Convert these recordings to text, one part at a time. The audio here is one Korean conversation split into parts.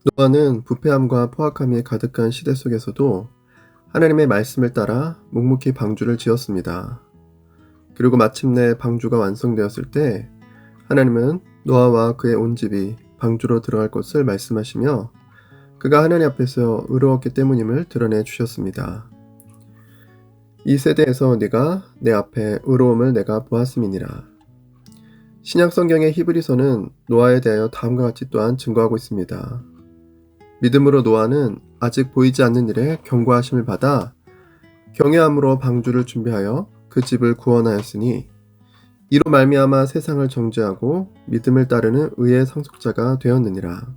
노아는 부패함과 포악함이 가득한 시대 속에서도 하나님의 말씀을 따라 묵묵히 방주를 지었습니다. 그리고 마침내 방주가 완성되었을 때 하나님은 노아와 그의 온 집이 방주로 들어갈 것을 말씀하시며 그가 하나님 앞에서 의로웠기 때문임을 드러내 주셨습니다. 이 세대에서 네가 내 앞에 의로움을 내가 보았음이니라. 신약 성경의 히브리서는 노아에 대하여 다음과 같이 또한 증거하고 있습니다. 믿음으로 노아는 아직 보이지 않는 일에 경고하심을 받아 경외함으로 방주를 준비하여 그 집을 구원하였으니 이로 말미암아 세상을 정죄하고 믿음을 따르는 의의 상속자가 되었느니라.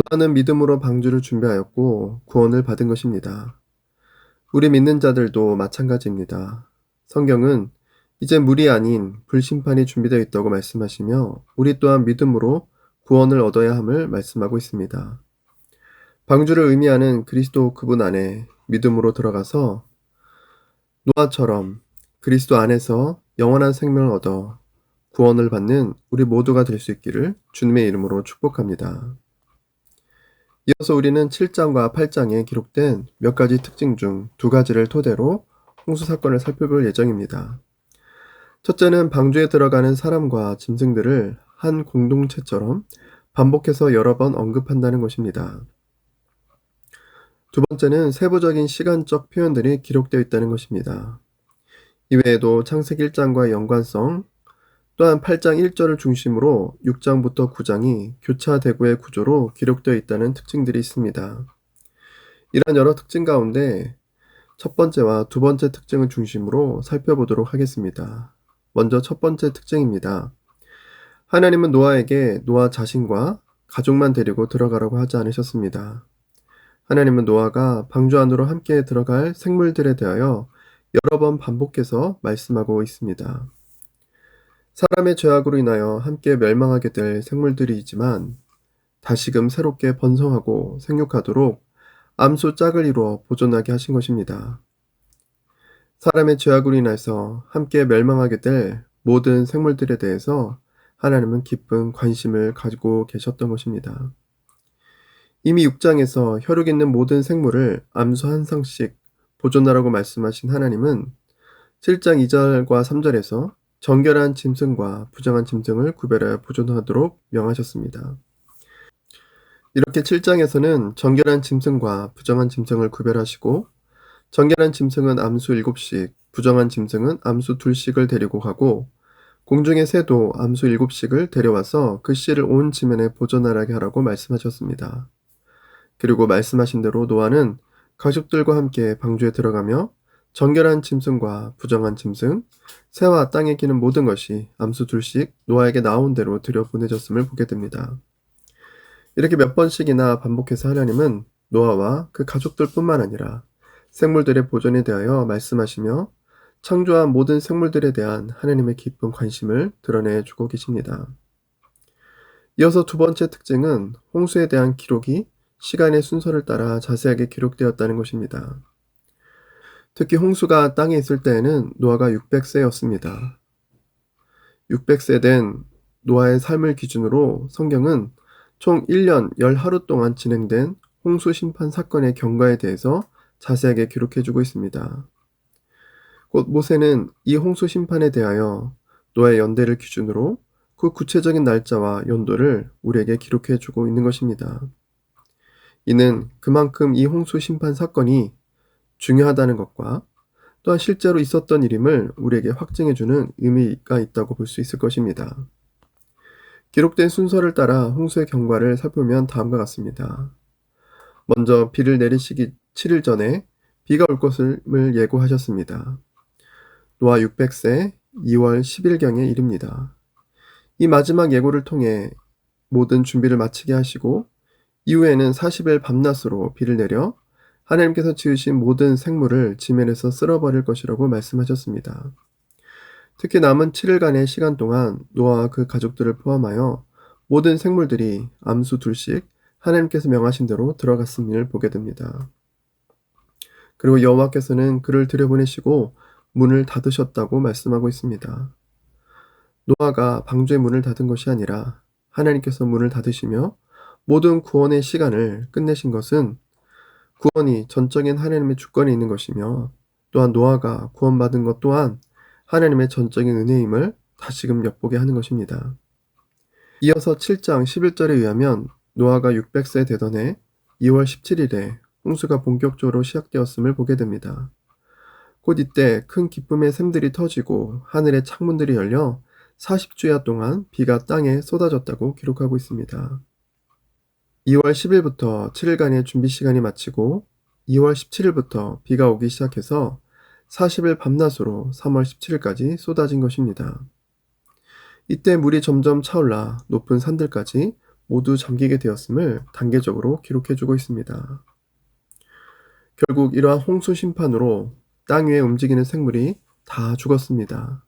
노아는 믿음으로 방주를 준비하였고 구원을 받은 것입니다. 우리 믿는 자들도 마찬가지입니다. 성경은 이제 물이 아닌 불심판이 준비되어 있다고 말씀하시며 우리 또한 믿음으로 구원을 얻어야 함을 말씀하고 있습니다. 방주를 의미하는 그리스도 그분 안에 믿음으로 들어가서 노아처럼 그리스도 안에서 영원한 생명을 얻어 구원을 받는 우리 모두가 될 수 있기를 주님의 이름으로 축복합니다. 이어서 우리는 7장과 8장에 기록된 몇 가지 특징 중 두 가지를 토대로 홍수 사건을 살펴볼 예정입니다. 첫째는 방주에 들어가는 사람과 짐승들을 한 공동체처럼 반복해서 여러 번 언급한다는 것입니다. 두 번째는 세부적인 시간적 표현들이 기록되어 있다는 것입니다. 이외에도 창세기 1장과의 연관성, 또한 8장 1절을 중심으로 6장부터 9장이 교차대구의 구조로 기록되어 있다는 특징들이 있습니다. 이러한 여러 특징 가운데 첫 번째와 두 번째 특징을 중심으로 살펴보도록 하겠습니다. 먼저 첫 번째 특징입니다. 하나님은 노아에게 노아 자신과 가족만 데리고 들어가라고 하지 않으셨습니다. 하나님은 노아가 방주 안으로 함께 들어갈 생물들에 대하여 여러 번 반복해서 말씀하고 있습니다. 사람의 죄악으로 인하여 함께 멸망하게 될 생물들이지만 다시금 새롭게 번성하고 생육하도록 암수 짝을 이루어 보존하게 하신 것입니다. 사람의 죄악으로 인해서 함께 멸망하게 될 모든 생물들에 대해서 하나님은 깊은 관심을 가지고 계셨던 것입니다. 이미 6장에서 혈육 있는 모든 생물을 암수 한 쌍씩 보존하라고 말씀하신 하나님은 7장 2절과 3절에서 정결한 짐승과 부정한 짐승을 구별하여 보존하도록 명하셨습니다. 이렇게 7장에서는 정결한 짐승과 부정한 짐승을 구별하시고 정결한 짐승은 암수 7씩, 부정한 짐승은 암수 2씩을 데리고 가고 공중의 새도 암수 7씩을 데려와서 그 씨를 온 지면에 보존하게 하라고 말씀하셨습니다. 그리고 말씀하신 대로 노아는 가족들과 함께 방주에 들어가며 정결한 짐승과 부정한 짐승, 새와 땅에 기는 모든 것이 암수 2씩 노아에게 나온 대로 들여보내졌음을 보게 됩니다. 이렇게 몇 번씩이나 반복해서 하나님은 노아와 그 가족들 뿐만 아니라 생물들의 보존에 대하여 말씀하시며 창조한 모든 생물들에 대한 하나님의 깊은 관심을 드러내주고 계십니다. 이어서 두 번째 특징은 홍수에 대한 기록이 시간의 순서를 따라 자세하게 기록되었다는 것입니다. 특히 홍수가 땅에 있을 때에는 노아가 600세였습니다. 600세 된 노아의 삶을 기준으로 성경은 총 1년 10하루 동안 진행된 홍수 심판 사건의 경과에 대해서 자세하게 기록해주고 있습니다. 곧 모세는 이 홍수 심판에 대하여 노아의 연대를 기준으로 그 구체적인 날짜와 연도를 우리에게 기록해주고 있는 것입니다. 이는 그만큼 이 홍수 심판 사건이 중요하다는 것과 또한 실제로 있었던 일임을 우리에게 확증해주는 의미가 있다고 볼 수 있을 것입니다. 기록된 순서를 따라 홍수의 경과를 살펴보면 다음과 같습니다. 먼저 비를 내리시기 7일 전에 비가 올 것을 예고하셨습니다. 노아 600세 2월 10일경의 일입니다. 이 마지막 예고를 통해 모든 준비를 마치게 하시고 이후에는 40일 밤낮으로 비를 내려 하나님께서 지으신 모든 생물을 지면에서 쓸어버릴 것이라고 말씀하셨습니다. 특히 남은 7일간의 시간 동안 노아와 그 가족들을 포함하여 모든 생물들이 암수 2씩 하나님께서 명하신 대로 들어갔음을 보게 됩니다. 그리고 여호와께서는 그를 들여보내시고 문을 닫으셨다고 말씀하고 있습니다. 노아가 방주의 문을 닫은 것이 아니라 하나님께서 문을 닫으시며 모든 구원의 시간을 끝내신 것은 구원이 전적인 하나님의 주권에 있는 것이며, 또한 노아가 구원받은 것 또한 하나님의 전적인 은혜임을 다시금 엿보게 하는 것입니다. 이어서 7장 11절에 의하면 노아가 600세 되던 해 2월 17일에 홍수가 본격적으로 시작되었음을 보게 됩니다. 곧 이때 큰 기쁨의 샘들이 터지고 하늘의 창문들이 열려 40주야 동안 비가 땅에 쏟아졌다고 기록하고 있습니다. 2월 10일부터 7일간의 준비 시간이 마치고 2월 17일부터 비가 오기 시작해서 40일 밤낮으로 3월 17일까지 쏟아진 것입니다. 이때 물이 점점 차올라 높은 산들까지 모두 잠기게 되었음을 단계적으로 기록해주고 있습니다. 결국 이러한 홍수 심판으로 땅 위에 움직이는 생물이 다 죽었습니다.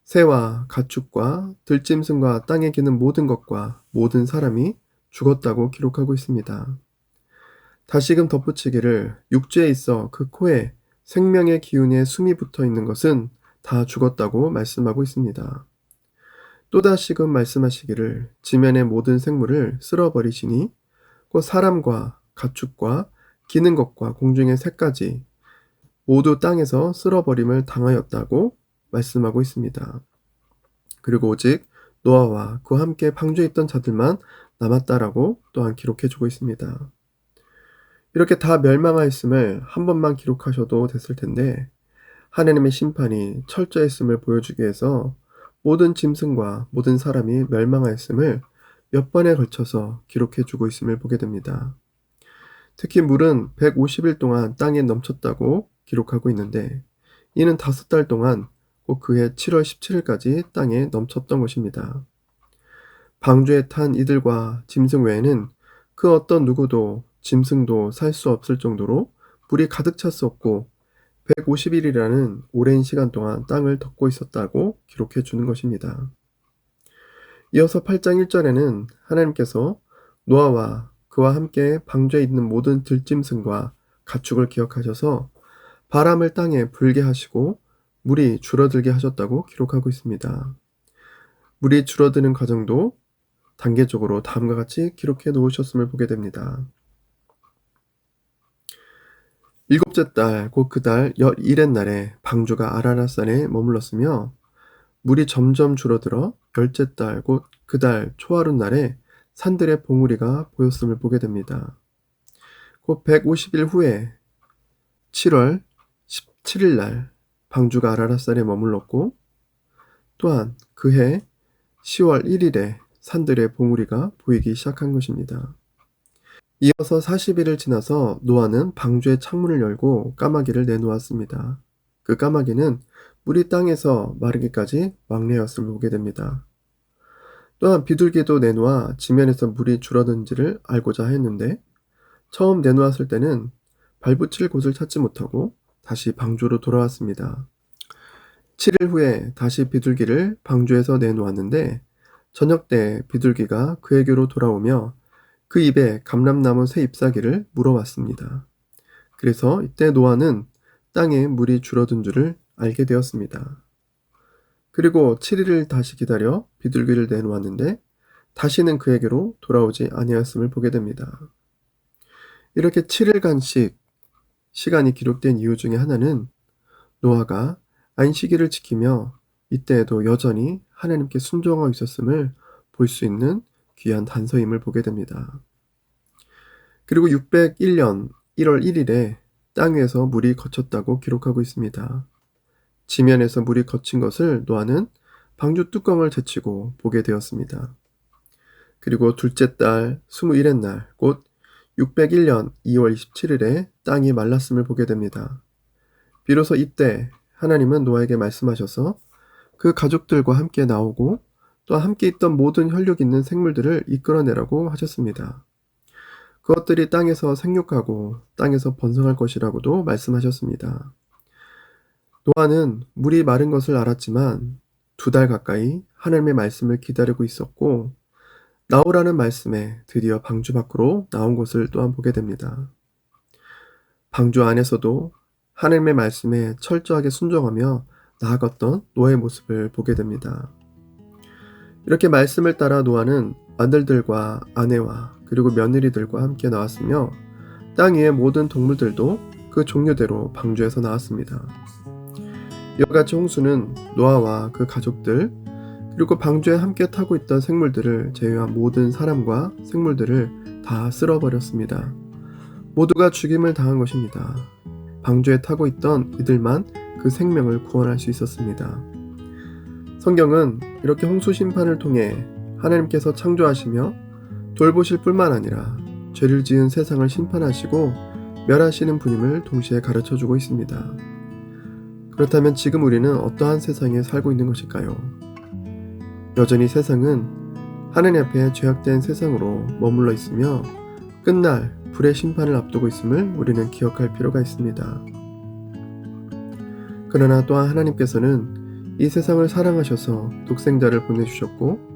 새와 가축과 들짐승과 땅에 기는 모든 것과 모든 사람이 죽었다고 기록하고 있습니다. 다시금 덧붙이기를 육지에 있어 그 코에 생명의 기운에 숨이 붙어 있는 것은 다 죽었다고 말씀하고 있습니다. 또다시금 말씀하시기를 지면의 모든 생물을 쓸어버리시니 곧 사람과 가축과 기는 것과 공중의 새까지 모두 땅에서 쓸어버림을 당하였다고 말씀하고 있습니다. 그리고 오직 노아와 그와 함께 방주에 있던 자들만 남았다라고 또한 기록해주고 있습니다. 이렇게 다 멸망하였음을 한 번만 기록하셔도 됐을 텐데 하나님의 심판이 철저했음을 보여주기 위해서 모든 짐승과 모든 사람이 멸망하였음을 몇 번에 걸쳐서 기록해주고 있음을 보게 됩니다. 특히 물은 150일 동안 땅에 넘쳤다고 기록하고 있는데 이는 5달 동안 꼭 그해 7월 17일까지 땅에 넘쳤던 것입니다. 방주에 탄 이들과 짐승 외에는 그 어떤 누구도 짐승도 살 수 없을 정도로 물이 가득 찼었고 150일이라는 오랜 시간 동안 땅을 덮고 있었다고 기록해 주는 것입니다. 이어서 8장 1절에는 하나님께서 노아와 그와 함께 방주에 있는 모든 들짐승과 가축을 기억하셔서 바람을 땅에 불게 하시고 물이 줄어들게 하셨다고 기록하고 있습니다. 물이 줄어드는 과정도 단계적으로 다음과 같이 기록해 놓으셨음을 보게 됩니다. 7째 달 곧 그 달 11의 날에 방주가 아라랏산에 머물렀으며 물이 점점 줄어들어 10째 달 곧 그 달 초하룻 날에 산들의 봉우리가 보였음을 보게 됩니다. 곧 150일 후에 7월 17일 날 방주가 아라랏산에 머물렀고 또한 그해 10월 1일에 산들의 봉우리가 보이기 시작한 것입니다. 이어서 40일을 지나서 노아는 방주의 창문을 열고 까마귀를 내놓았습니다. 그 까마귀는 물이 땅에서 마르기까지 왕래였음을 보게 됩니다. 또한 비둘기도 내놓아 지면에서 물이 줄어든지를 알고자 했는데 처음 내놓았을 때는 발붙일 곳을 찾지 못하고 다시 방주로 돌아왔습니다. 7일 후에 다시 비둘기를 방주에서 내놓았는데 저녁 때 비둘기가 그에게로 돌아오며 그 입에 감람나무 새 잎사귀를 물어왔습니다. 그래서 이때 노아는 땅에 물이 줄어든 줄을 알게 되었습니다. 그리고 7일을 다시 기다려 비둘기를 내놓았는데 다시는 그에게로 돌아오지 아니하였음을 보게 됩니다. 이렇게 7일간씩 시간이 기록된 이유 중에 하나는 노아가 안식일을 지키며 이때에도 여전히 하나님께 순종하고 있었음을 볼 수 있는 귀한 단서임을 보게 됩니다. 그리고 601년 1월 1일에 땅 위에서 물이 거쳤다고 기록하고 있습니다. 지면에서 물이 거친 것을 노아는 방주 뚜껑을 제치고 보게 되었습니다. 그리고 둘째 달 21의 날, 곧 601년 2월 27일에 땅이 말랐음을 보게 됩니다. 비로소 이때 하나님은 노아에게 말씀하셔서 그 가족들과 함께 나오고 또 함께 있던 모든 혈육 있는 생물들을 이끌어내라고 하셨습니다. 그것들이 땅에서 생육하고 땅에서 번성할 것이라고도 말씀하셨습니다. 노아는 물이 마른 것을 알았지만 2달 가까이 하나님의 말씀을 기다리고 있었고 나오라는 말씀에 드디어 방주 밖으로 나온 것을 또한 보게 됩니다. 방주 안에서도 하나님의 말씀에 철저하게 순종하며 나아갔던 노아의 모습을 보게 됩니다. 이렇게 말씀을 따라 노아는 아들들과 아내와 그리고 며느리들과 함께 나왔으며 땅 위의 모든 동물들도 그 종류대로 방주에서 나왔습니다. 이와 같이 홍수는 노아와 그 가족들 그리고 방주에 함께 타고 있던 생물들을 제외한 모든 사람과 생물들을 다 쓸어버렸습니다. 모두가 죽임을 당한 것입니다. 방주에 타고 있던 이들만 그 생명을 구원할 수 있었습니다. 성경은 이렇게 홍수 심판을 통해 하나님께서 창조하시며 돌보실 뿐만 아니라 죄를 지은 세상을 심판하시고 멸하시는 분임을 동시에 가르쳐주고 있습니다. 그렇다면 지금 우리는 어떠한 세상에 살고 있는 것일까요? 여전히 세상은 하나님 앞에 죄악된 세상으로 머물러 있으며 끝날 불의 심판을 앞두고 있음을 우리는 기억할 필요가 있습니다. 그러나 또한 하나님께서는 이 세상을 사랑하셔서 독생자를 보내주셨고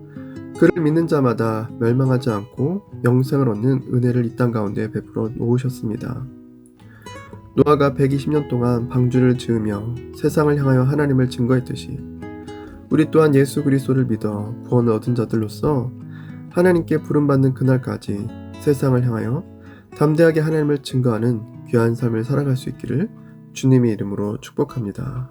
그를 믿는 자마다 멸망하지 않고 영생을 얻는 은혜를 이 땅 가운데 베풀어 놓으셨습니다. 노아가 120년 동안 방주를 지으며 세상을 향하여 하나님을 증거했듯이 우리 또한 예수 그리스도를 믿어 구원을 얻은 자들로서 하나님께 부름받는 그날까지 세상을 향하여 담대하게 하나님을 증거하는 귀한 삶을 살아갈 수 있기를 주님의 이름으로 축복합니다.